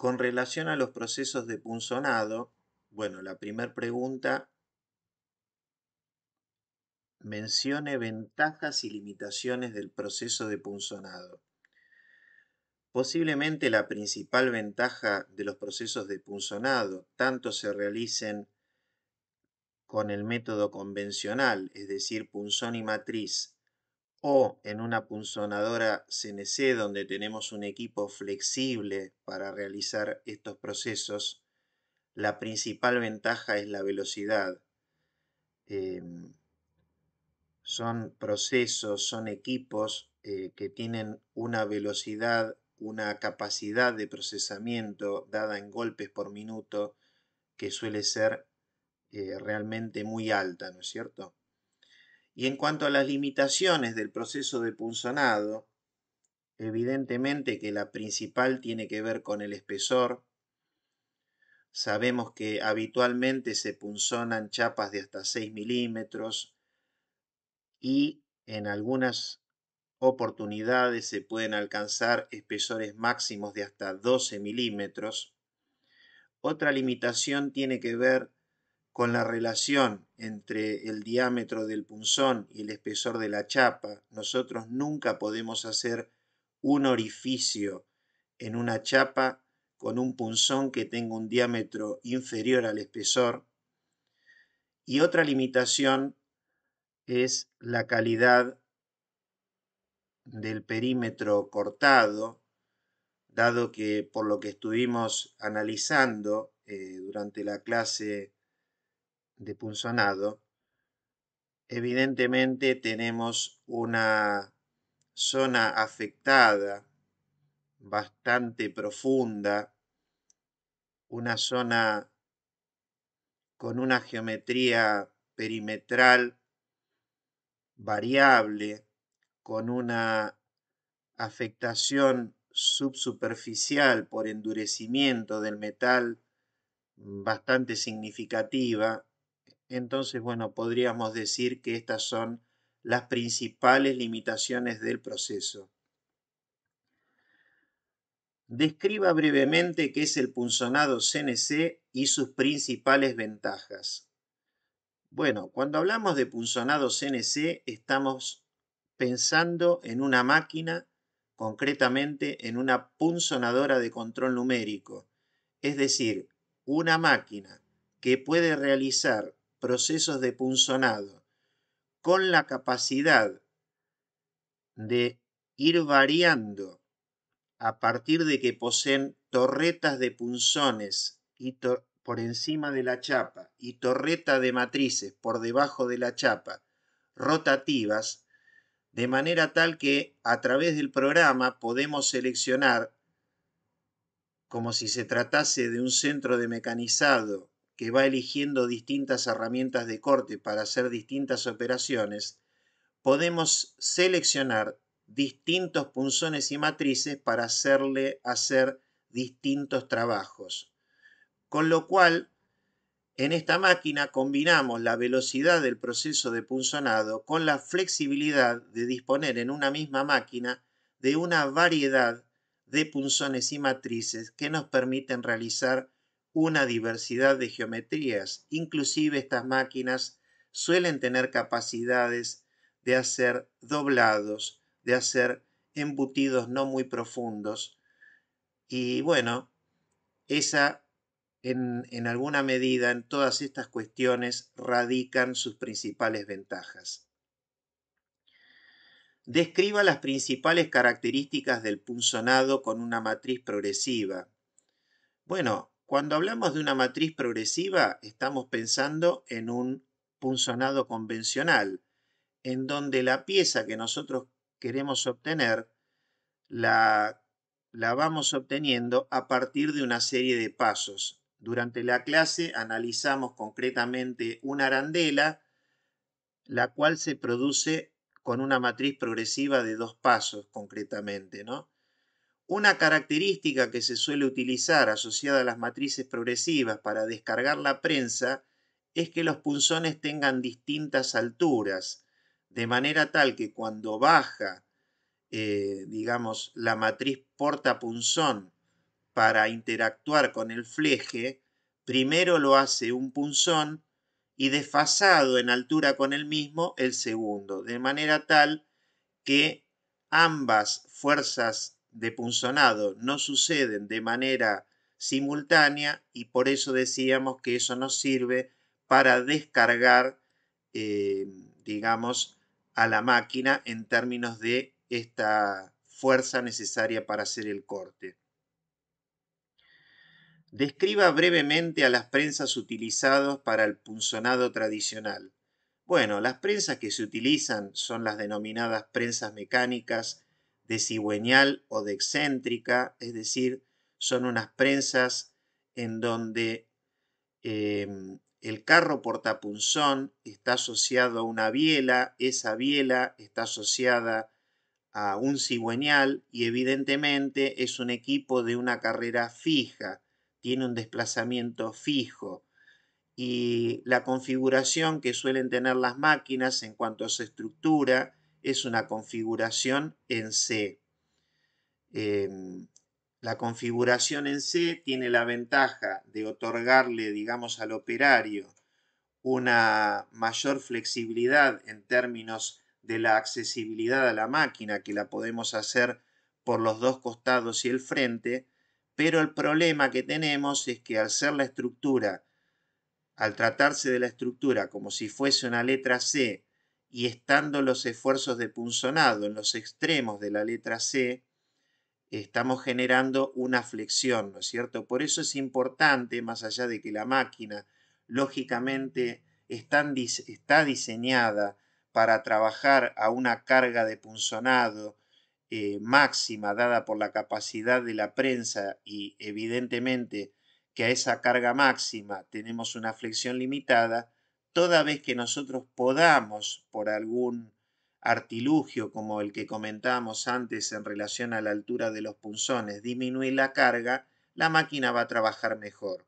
Con relación a los procesos de punzonado, bueno, la primera pregunta, mencione ventajas y limitaciones del proceso de punzonado. Posiblemente la principal ventaja de los procesos de punzonado, tanto se realicen con el método convencional, es decir, punzón y matriz, o en una punzonadora CNC donde tenemos un equipo flexible para realizar estos procesos, la principal ventaja es la velocidad. Son procesos, son equipos que tienen una velocidad, una capacidad de procesamiento dada en golpes por minuto que suele ser realmente muy alta, ¿no es cierto? Y en cuanto a las limitaciones del proceso de punzonado, evidentemente que la principal tiene que ver con el espesor. Sabemos que habitualmente se punzonan chapas de hasta 6 milímetros y en algunas oportunidades se pueden alcanzar espesores máximos de hasta 12 milímetros. Otra limitación tiene que ver con la relación entre el diámetro del punzón y el espesor de la chapa. Nosotros nunca podemos hacer un orificio en una chapa con un punzón que tenga un diámetro inferior al espesor. Y otra limitación es la calidad del perímetro cortado, dado que por lo que estuvimos analizando durante la clase de punzonado, evidentemente tenemos una zona afectada bastante profunda, una zona con una geometría perimetral variable, con una afectación subsuperficial por endurecimiento del metal bastante significativa. Entonces, bueno, podríamos decir que estas son las principales limitaciones del proceso. Describa brevemente qué es el punzonado CNC y sus principales ventajas. Bueno, cuando hablamos de punzonado CNC estamos pensando en una máquina, concretamente en una punzonadora de control numérico, es decir, una máquina que puede realizar procesos de punzonado con la capacidad de ir variando a partir de que poseen torretas de punzones por encima de la chapa y torreta de matrices por debajo de la chapa rotativas, de manera tal que a través del programa podemos seleccionar, como si se tratase de un centro de mecanizado que va eligiendo distintas herramientas de corte para hacer distintas operaciones, podemos seleccionar distintos punzones y matrices para hacerle hacer distintos trabajos. Con lo cual, en esta máquina combinamos la velocidad del proceso de punzonado con la flexibilidad de disponer en una misma máquina de una variedad de punzones y matrices que nos permiten realizar una diversidad de geometrías. Inclusive estas máquinas suelen tener capacidades de hacer doblados, de hacer embutidos no muy profundos. Y bueno, en alguna medida en todas estas cuestiones radican sus principales ventajas. Describa las principales características del punzonado con una matriz progresiva. Bueno, cuando hablamos de una matriz progresiva estamos pensando en un punzonado convencional, en donde la pieza que nosotros queremos obtener la vamos obteniendo a partir de una serie de pasos. Durante la clase analizamos concretamente una arandela, la cual se produce con una matriz progresiva de 2 pasos concretamente, ¿no? Una característica que se suele utilizar asociada a las matrices progresivas para descargar la prensa es que los punzones tengan distintas alturas, de manera tal que cuando baja, digamos, la matriz portapunzón para interactuar con el fleje, primero lo hace un punzón y desfasado en altura con el mismo el segundo, de manera tal que ambas fuerzas de punzonado no suceden de manera simultánea y por eso decíamos que eso nos sirve para descargar, digamos, a la máquina en términos de esta fuerza necesaria para hacer el corte. Describa brevemente a las prensas utilizadas para el punzonado tradicional. Bueno, las prensas que se utilizan son las denominadas prensas mecánicas de cigüeñal o de excéntrica, es decir, son unas prensas en donde el carro portapunzón está asociado a una biela, esa biela está asociada a un cigüeñal y evidentemente es un equipo de una carrera fija, tiene un desplazamiento fijo y la configuración que suelen tener las máquinas en cuanto a su estructura es una configuración en C. La configuración en C tiene la ventaja de otorgarle, digamos, al operario una mayor flexibilidad en términos de la accesibilidad a la máquina, que la podemos hacer por los dos costados y el frente, pero el problema que tenemos es que al ser la estructura, al tratarse de la estructura como si fuese una letra C y estando los esfuerzos de punzonado en los extremos de la letra C, estamos generando una flexión, ¿no es cierto? Por eso es importante, más allá de que la máquina, lógicamente, está diseñada para trabajar a una carga de punzonado máxima dada por la capacidad de la prensa y evidentemente que a esa carga máxima tenemos una flexión limitada, toda vez que nosotros podamos, por algún artilugio como el que comentábamos antes en relación a la altura de los punzones, disminuir la carga, la máquina va a trabajar mejor.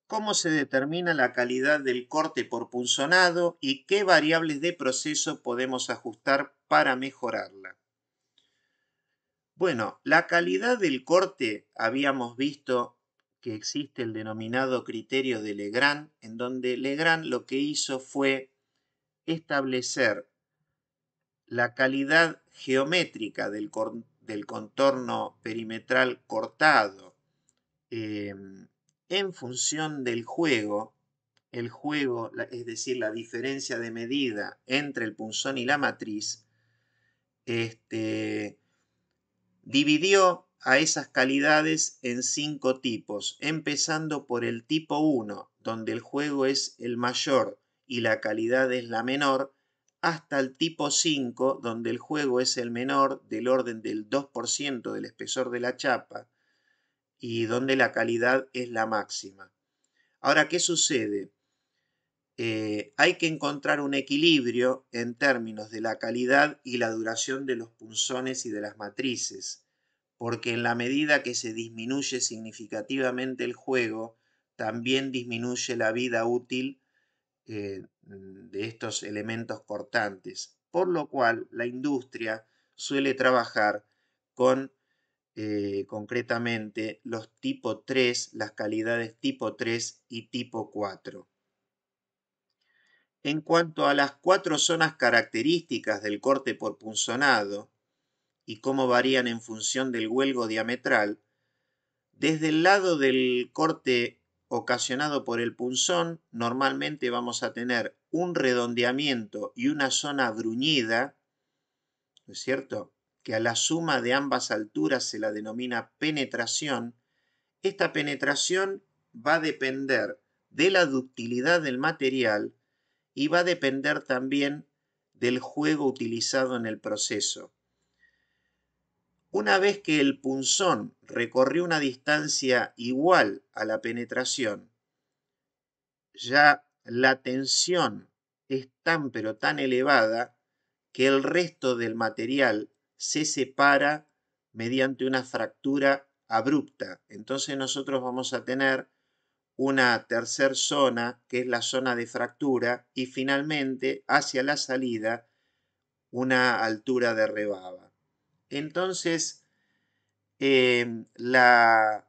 ¿Cómo se determina la calidad del corte por punzonado y qué variables de proceso podemos ajustar para mejorarla? Bueno, la calidad del corte habíamos visto que existe el denominado criterio de Legrand, en donde Legrand lo que hizo fue establecer la calidad geométrica del contorno perimetral cortado en función del juego, es decir, la diferencia de medida entre el punzón y la matriz, dividió a esas calidades en 5 tipos, empezando por el tipo 1, donde el juego es el mayor y la calidad es la menor, hasta el tipo 5, donde el juego es el menor del orden del 2% del espesor de la chapa y donde la calidad es la máxima. Ahora, ¿qué sucede? Hay que encontrar un equilibrio en términos de la calidad y la duración de los punzones y de las matrices, porque en la medida que se disminuye significativamente el juego, también disminuye la vida útil de estos elementos cortantes, por lo cual la industria suele trabajar con concretamente los tipo 3, las calidades tipo 3 y tipo 4. En cuanto a las 4 zonas características del corte por punzonado y cómo varían en función del huelgo diametral, desde el lado del corte ocasionado por el punzón, normalmente vamos a tener un redondeamiento y una zona bruñida, ¿no es cierto?, que a la suma de ambas alturas se la denomina penetración. Esta penetración va a depender de la ductilidad del material y va a depender también del juego utilizado en el proceso. Una vez que el punzón recorrió una distancia igual a la penetración, ya la tensión es tan pero tan elevada que el resto del material se separa mediante una fractura abrupta. Entonces nosotros vamos a tener una tercera zona, que es la zona de fractura, y finalmente, hacia la salida, una altura de rebaba. Entonces, la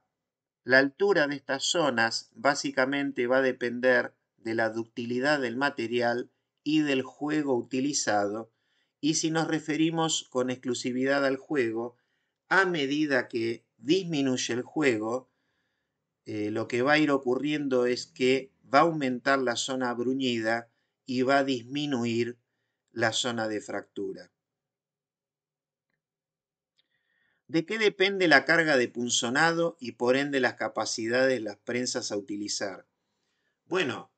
altura de estas zonas básicamente va a depender de la ductilidad del material y del juego utilizado. Y si nos referimos con exclusividad al juego, a medida que disminuye el juego, lo que va a ir ocurriendo es que va a aumentar la zona bruñida y va a disminuir la zona de fractura. ¿De qué depende la carga de punzonado y por ende las capacidades de las prensas a utilizar? Bueno,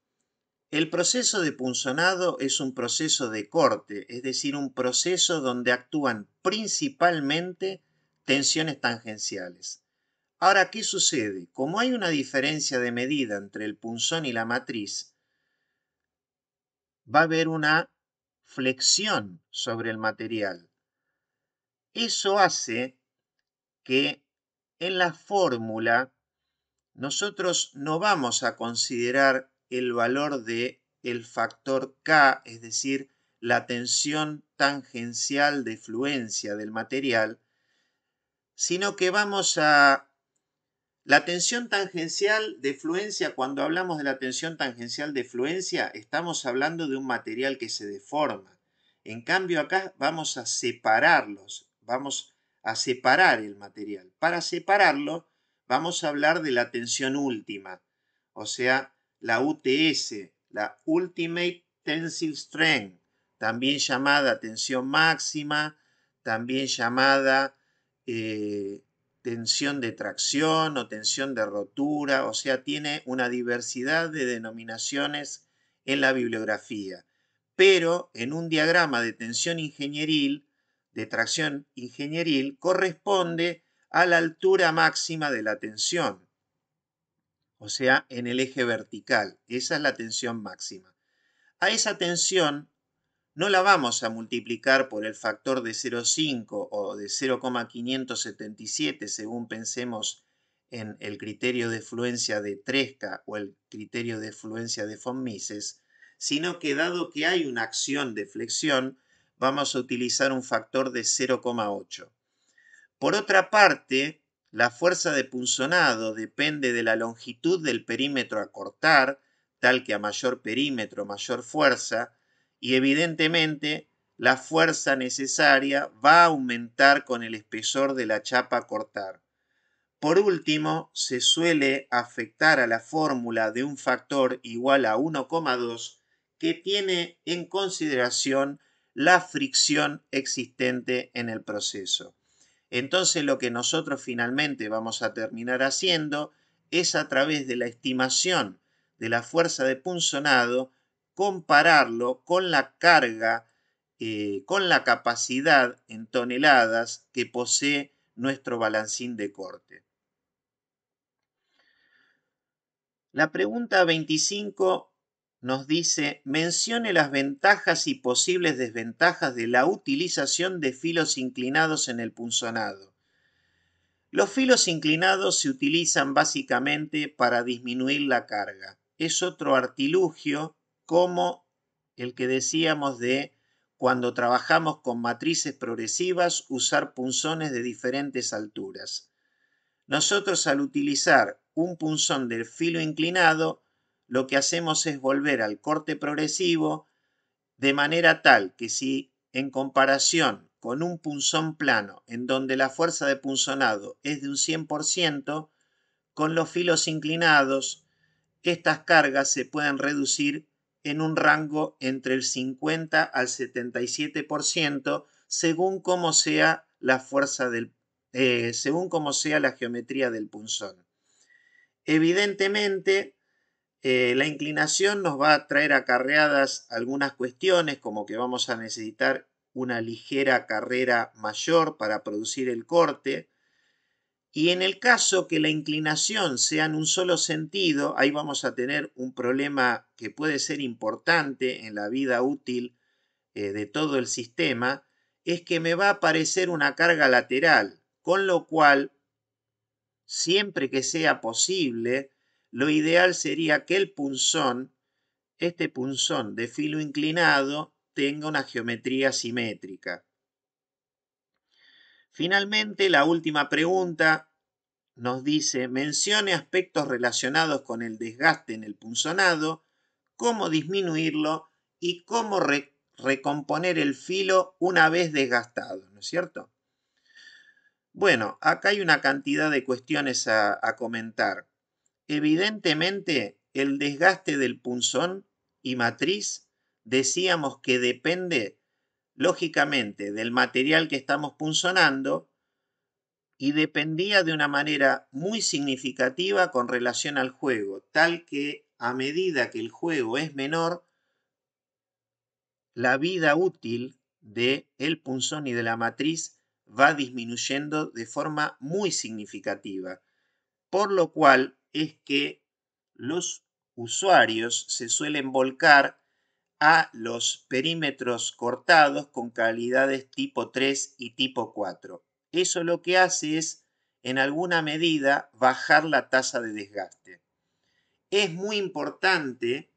el proceso de punzonado es un proceso de corte, es decir, un proceso donde actúan principalmente tensiones tangenciales. Ahora, ¿qué sucede? Como hay una diferencia de medida entre el punzón y la matriz, va a haber una flexión sobre el material. Eso hace que en la fórmula nosotros no vamos a considerar el valor de el factor K, es decir, la tensión tangencial de fluencia del material, sino que vamos a... La tensión tangencial de fluencia, cuando hablamos de la tensión tangencial de fluencia, estamos hablando de un material que se deforma. En cambio, acá vamos a separarlos, vamos a separar el material. Para separarlo, vamos a hablar de la tensión última, o sea, la UTS, la Ultimate Tensile Strength, también llamada tensión máxima, también llamada tensión de tracción o tensión de rotura, o sea, tiene una diversidad de denominaciones en la bibliografía. Pero en un diagrama de tensión ingenieril, de tracción ingenieril, corresponde a la altura máxima de la tensión, o sea, en el eje vertical. Esa es la tensión máxima. A esa tensión no la vamos a multiplicar por el factor de 0,5 o de 0,577 según pensemos en el criterio de fluencia de Tresca o el criterio de fluencia de von Mises, sino que dado que hay una acción de flexión, vamos a utilizar un factor de 0,8. Por otra parte, la fuerza de punzonado depende de la longitud del perímetro a cortar, tal que a mayor perímetro, mayor fuerza, y evidentemente la fuerza necesaria va a aumentar con el espesor de la chapa a cortar. Por último, se suele afectar a la fórmula de un factor igual a 1,2 que tiene en consideración la fricción existente en el proceso. Entonces lo que nosotros finalmente vamos a terminar haciendo es a través de la estimación de la fuerza de punzonado compararlo con la carga, con la capacidad en toneladas que posee nuestro balancín de corte. La pregunta 25 nos dice, mencione las ventajas y posibles desventajas de la utilización de filos inclinados en el punzonado. Los filos inclinados se utilizan básicamente para disminuir la carga. Es otro artilugio como el que decíamos de cuando trabajamos con matrices progresivas, usar punzones de diferentes alturas. Nosotros al utilizar un punzón de filo inclinado, lo que hacemos es volver al corte progresivo de manera tal que si en comparación con un punzón plano en donde la fuerza de punzonado es de un 100%, con los filos inclinados estas cargas se pueden reducir en un rango entre el 50 al 77% según cómo sea la fuerza según cómo sea la geometría del punzón. Evidentemente, la inclinación nos va a traer acarreadas algunas cuestiones, como que vamos a necesitar una ligera carrera mayor para producir el corte. Y en el caso que la inclinación sea en un solo sentido, ahí vamos a tener un problema que puede ser importante en la vida útil de todo el sistema, es que me va a aparecer una carga lateral, con lo cual, siempre que sea posible, lo ideal sería que el punzón, este punzón de filo inclinado, tenga una geometría simétrica. Finalmente, la última pregunta nos dice, mencione aspectos relacionados con el desgaste en el punzonado, cómo disminuirlo y cómo recomponer el filo una vez desgastado, ¿no es cierto? Bueno, acá hay una cantidad de cuestiones a comentar. Evidentemente, el desgaste del punzón y matriz, decíamos que depende, lógicamente, del material que estamos punzonando y dependía de una manera muy significativa con relación al juego, tal que a medida que el juego es menor, la vida útil del punzón y de la matriz va disminuyendo de forma muy significativa, por lo cual es que los usuarios se suelen volcar a los perímetros cortados con calidades tipo 3 y tipo 4. Eso lo que hace es, en alguna medida, bajar la tasa de desgaste. Es muy importante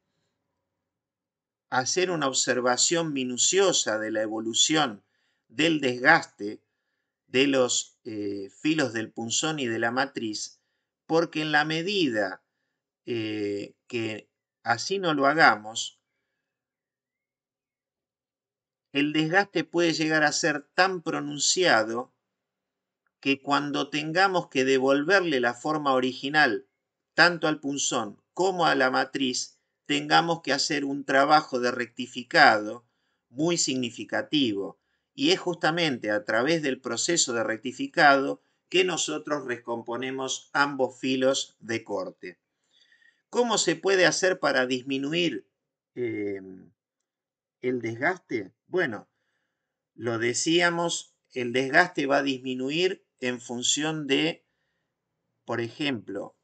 hacer una observación minuciosa de la evolución del desgaste de los filos del punzón y de la matriz, porque en la medida que así no lo hagamos, el desgaste puede llegar a ser tan pronunciado que cuando tengamos que devolverle la forma original tanto al punzón como a la matriz, tengamos que hacer un trabajo de rectificado muy significativo. Y es justamente a través del proceso de rectificado que nosotros recomponemos ambos filos de corte. ¿Cómo se puede hacer para disminuir el desgaste? Bueno, lo decíamos, el desgaste va a disminuir en función de, por ejemplo,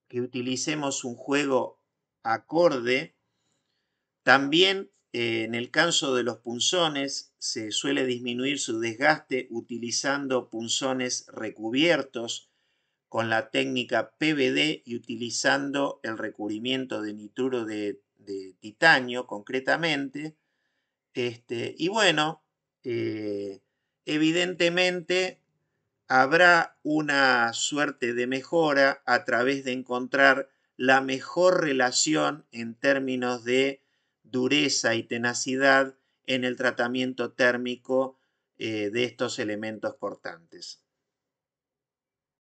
que utilicemos un juego acorde. También en el caso de los punzones se suele disminuir su desgaste utilizando punzones recubiertos con la técnica PVD y utilizando el recubrimiento de nitruro de titanio concretamente. Y bueno, evidentemente habrá una suerte de mejora a través de encontrar la mejor relación en términos de dureza y tenacidad en el tratamiento térmico de estos elementos cortantes.